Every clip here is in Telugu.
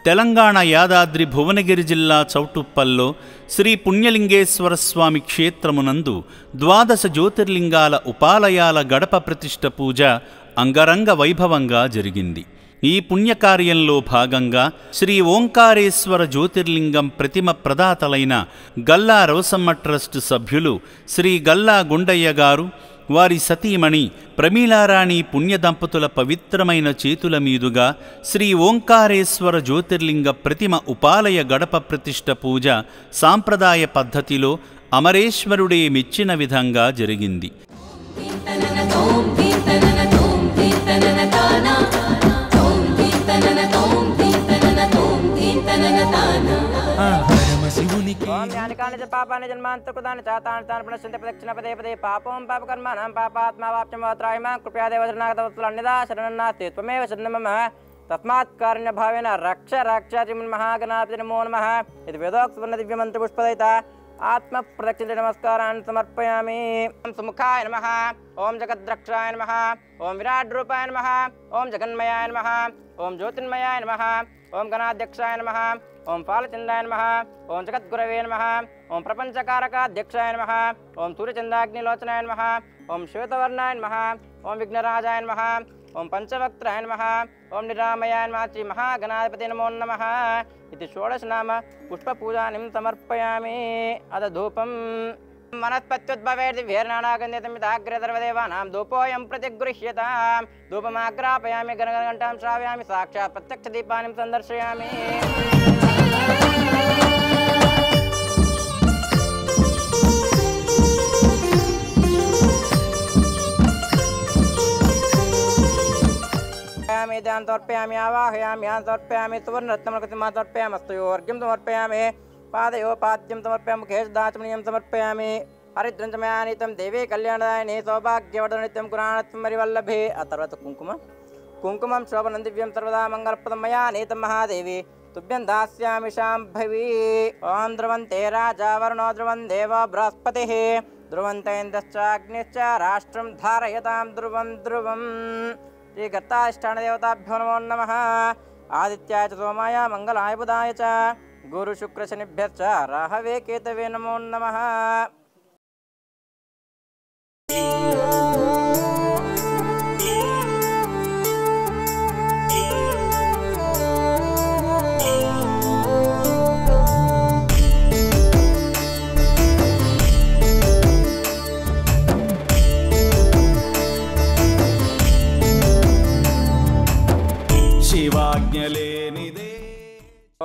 తెలంగాణ యాదాద్రి భువనగిరి జిల్లా చౌటుప్పల్లో శ్రీ పుణ్యలింగేశ్వర స్వామి క్షేత్రమునందు 12 జ్యోతిర్లింగాల ఉపాలయాల గడప ప్రతిష్ఠ పూజ అంగరంగ వైభవంగా జరిగింది. ఈ పుణ్యకార్యంలో భాగంగా శ్రీ ఓంకారేశ్వర జ్యోతిర్లింగం ప్రతిమ ప్రదాతలైన గల్లా రవసమ్మ ట్రస్ట్ సభ్యులు శ్రీ గల్లా గుండయ్య గారు, వారి సతీమణి ప్రమీలారాణి పుణ్యదంపతుల పవిత్రమైన చేతుల మీదుగా శ్రీ ఓంకారేశ్వర జ్యోతిర్లింగ ప్రతిమ ఉపాలయ గడప ప్రతిష్ఠ పూజ సాంప్రదాయ పద్ధతిలో అమరేశ్వరుడే మెచ్చిన విధంగా జరిగింది. ఓం యానికాని చ పాపాని జన్మాంతకృతాని చాతాని తాని పునశ్చంతే ప్రదక్షిణ పదే పదే పాపం పాపకర్మాణం పాపాత్మావాప్యమోత్రాయమ కృపయాదేవనాగతవత్తులన్నిదా శరణన్నాస్తి త్వమేవ శరణం మమ తస్మాత్ కారుణ్యభావేన రక్ష రక్షాచిమన్మహాగణాపతి నమో నమః. ఇది వేదోక్తవర్ణ దివ్యమంత్రపుష్పదయిత ఆత్మ ప్రదక్షిణ నమస్కారాన్ని సమర్పయామి. ఓం సుముఖాయ నమః, ఓం జగద్రక్షాయ నమః, ఓం విరాట్ రూపాయ నమః, ఓం జగన్మయాయ నమః, ఓం జ్యోతిర్మయాయ నమః, ఓం గణాధ్యక్షాయ నమః, ఓం పాలచందాయ నమః, ఓం జగద్గురవే నమః, ఓం ప్రపంచకారకాధ్యక్షాయ నమః, ఓం సూర్యచంద్రాగ్నిలోచనాయ నమః, ఓం శ్వేతవర్ణాయ నమః, ఓం విఘ్నరాజాయ నమః, ఓం పంచవక్త్రాయ నమః, ఓం నిరామయాయ నమః, శ్రీ మహాగణాధిపతే నమో నమః. ఇది షోడశనామ పుష్పపూజానిం సమర్పయామి. అద ధూపం మనస్పత్యుద్భవేర్దివ్యేర్నానాగంధితమితాగ్రదర్వదేవానాం ధూపోయం ప్రతిగృహ్యతాం. ధూపమాగ్రాపయామి, గణగణఘంటాం శ్రావయామి, సాక్షాత్ ప్రత్యక్షదీపానిం సందర్శయామి. ధ్యానం సమర్పయామి, ఆవాహయామి, సమర్పయామి, సువర్ణరత్నమృతిమా సమర్పయామి, హస్తయోర్ఘ్యం సమర్పయామి, పాదయోపాద్యం సమర్పయామి, ముఖేశదాచమనీయం సమర్పయామి. హరిద్రంచమయానీతం దేవీ కళ్యాణదాయిని సౌభాగ్యవర్ధనిత్యం కురాణత్వం మరివల్లభే. ఆ తర్వాత కుంకుమం శోభనం దివ్యం సర్వదా మంగళప్రదం మయా నీతం మహాదేవి తుభ్యం దాస్యామి శాంభవి. ఓం ధ్రువంతే రాజా వరుణో ధ్రువం దేవో బృహస్పతిః ధ్రువంతేంద్రశ్చాగ్నిశ్చ రాష్ట్రం ధారయతాం ధ్రువం ధ్రువం. శ్రీ గర్తాధిష్టానదేవతాభ్యో నమో నమః. ఆదిత్యాయ చ సోమాయ మంగళాయ బుధాయ చ గురు శుక్ర శనిభ్యశ్చ రాహవే కేతవే నమో నమః.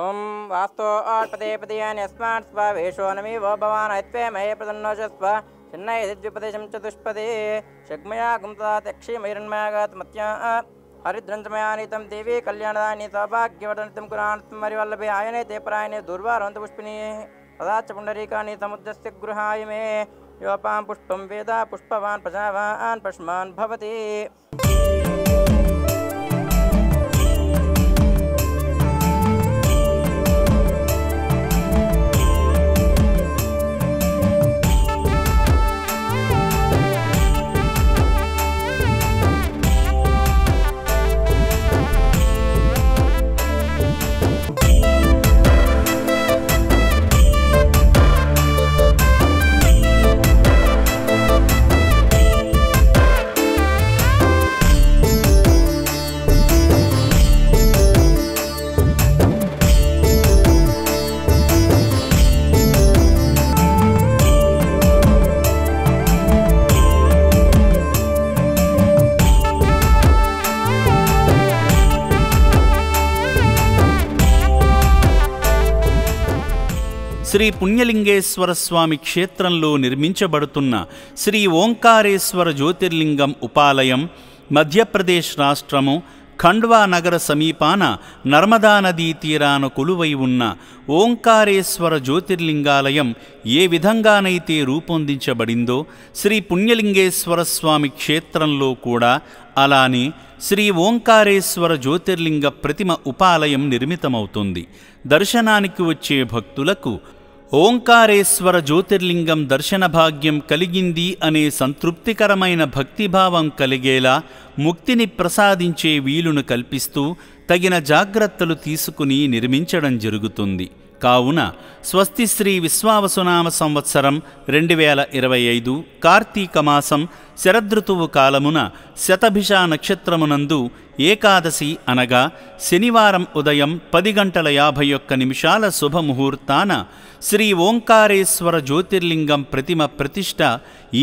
ఓం వాస్తో ఆత్పదే పదయాని అస్మాత్ స్వేషో నమీవో భవాన్ ఐత్వే మహే ప్రసన్నోషస్వ చిన్నయద్విపదేశం చతుష్పదే షగ్మయా గుంతక్షీమైరన్మయాగతమత్యా హరిద్రంచమయానీతం దేవీ కళ్యాణదాని సౌభాగ్యవర్ధనితం కురాణత్వం మరివల్లభే. ఆయనే తే పరాయణే దూర్వారవంత పుష్పిణీ తదాచ పుండరీకాని సముద్రస్య గృహాయ మే. యోపాం పుష్పం వేద పుష్పవాన్ ప్రజావాన్ పశ్మాన్ భవతి. శ్రీ పుణ్యలింగేశ్వర స్వామి క్షేత్రంలో నిర్మించబడుతున్న శ్రీ ఓంకారేశ్వర జ్యోతిర్లింగం ఉపాలయం మధ్యప్రదేశ్ రాష్ట్రము ఖండ్వా నగర సమీపాన నర్మదా నదీ తీరాన కొలువై ఉన్న ఓంకారేశ్వర జ్యోతిర్లింగాలయం ఏ విధంగానైతే రూపొందించబడిందో శ్రీ పుణ్యలింగేశ్వర స్వామి క్షేత్రంలో కూడా అలానే శ్రీ ఓంకారేశ్వర జ్యోతిర్లింగ ప్రతిమ ఉపాలయం నిర్మితమవుతుంది. దర్శనానికి వచ్చే భక్తులకు ఓంకారేశ్వర జ్యోతిర్లింగం దర్శన భాగ్యం కలిగింది అనే సంతృప్తికరమైన భక్తిభావం కలిగేలా ముక్తిని ప్రసాదించే వీలును కల్పిస్తూ తగిన జాగ్రత్తలు తీసుకుని నిర్మించడం జరుగుతుంది. కావున స్వస్తి శ్రీ విశ్వావసునామ సంవత్సరం 2025 కార్తీక మాసం శరదృతువు కాలమున శతభిష నక్షత్రమునందు ఏకాదశి అనగా శనివారం ఉదయం 10:51 శుభముహూర్తాన శ్రీ ఓంకారేశ్వర జ్యోతిర్లింగం ప్రతిమ ప్రతిష్ఠ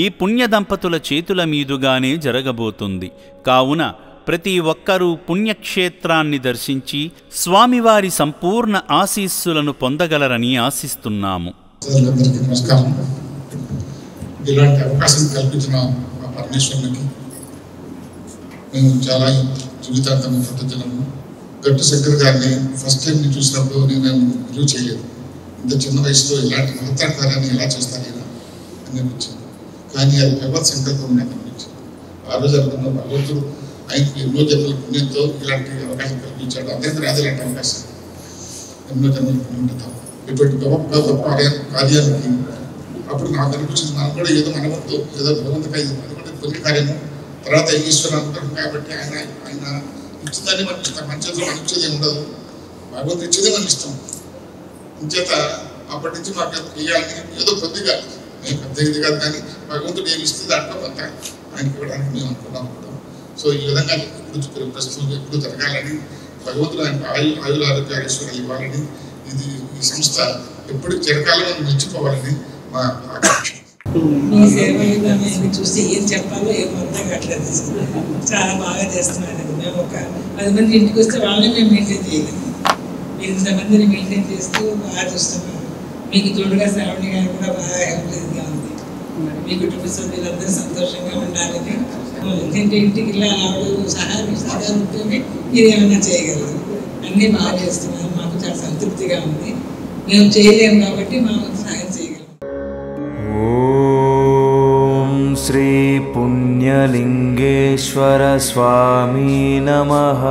ఈ పుణ్య దంపతుల చేతుల మీదుగానే జరగబోతుంది. కావున ప్రతి ఒక్కరూ పుణ్యక్షేత్రాన్ని దర్శించి స్వామివారి సంపూర్ణ ఆశీస్సులను పొందగలరని ఆశిస్తున్నాము. నమస్కారం. ఇలాంటి అవకాశం కల్పించిన మా పరమేశ్వరునికి మేము చాలా జీవితాంతం కృతజ్ఞతలు. గట్టు శంకర్ గారిని ఫస్ట్ టైం నేను చూసినప్పుడు నేను రుజువు చేయలేదు. ఇంత చిన్న వయసులో ఇలాంటి మహత్తర కార్యాన్ని ఎలా చేస్తారు ఇలా అని అనిపించింది. కానీ అది భగవత్ సంకల్పం నాకు అనిపించింది. ఆ రోజు అనుకున్న భగవంతుడు ఆయనకు ఎన్నో జన్మల పుణ్యంతో ఇలాంటి అవకాశం కల్పించాడు. అందరికీ రాదు ఇలాంటి అవకాశం. ఎన్నో జన్మల పుణ్యం. ఇటువంటి గొప్ప గొప్ప కార్యాలకి అప్పుడు నాకు అనిపించింది, నాకు కూడా ఏదో మనవంతో ఏదో భగవంతుగా అది కూడా పుణ్య కార్యము. తర్వాత ఈశ్వర అనుగ్రహం కాబట్టి ఆయన ఇచ్చిందని మనకి ఇష్టం. మన చేతిలో మనం ఇచ్చేది ఉండదు, భగవంతుడు ఇచ్చేదే మనం ఇష్టం. ఇంచేత అప్పటి నుంచి మాకు వేయాలని ఏదో కొద్దిగా మేము పెద్ద ఇది కాదు, కానీ భగవంతుడు ఏమి ఇస్తే దాంట్లో కొంత ఆయనకి ఇవ్వడానికి మేము అనుకున్నాం. సో ఈ విధంగా ఇప్పుడు ప్రస్తుతం ఎప్పుడు జరగాలని భగవంతుడు ఆయన ఆయుల ఆరోగ్య ఐశ్వర్యాలు ఇవ్వాలని, ఇది ఈ సంస్థ ఎప్పుడు చిరకాలం నిలిచిపోవాలని మా ఆకాంక్ష. మీ సేవలు చూస్తే ఏం చెప్పాలో ఏం అర్థం కావట్లేదు. చాలా బాగా చేస్తున్నారు. మేము ఒక 10 మంది ఇంటికి వస్తే వాళ్ళని మేము మెయింటైన్ చేయలేము. మీరు ఇంతమందిని మెయింటైన్ చేస్తూ బాగా చూస్తున్నారు. మీకు తోడుగా శ్రావణి గారు కూడా బాగా హెల్ప్గా ఉంది. మీ కుటుంబ సభ్యులందరూ సంతోషంగా ఉండాలని, ఎందుకంటే ఇంటికి ఇలా ఆవిడ సహాయ ఉంటుంది, మీరు ఏమైనా చేయగలరు. అన్నీ బాగా చేస్తున్నారు. మాకు చాలా సంతృప్తిగా ఉంది. మేము చేయలేము కాబట్టి మాకు సహాయం చేయగలం. ఓం శ్రీ పుణ్యలింగేశ్వర స్వామి నమః.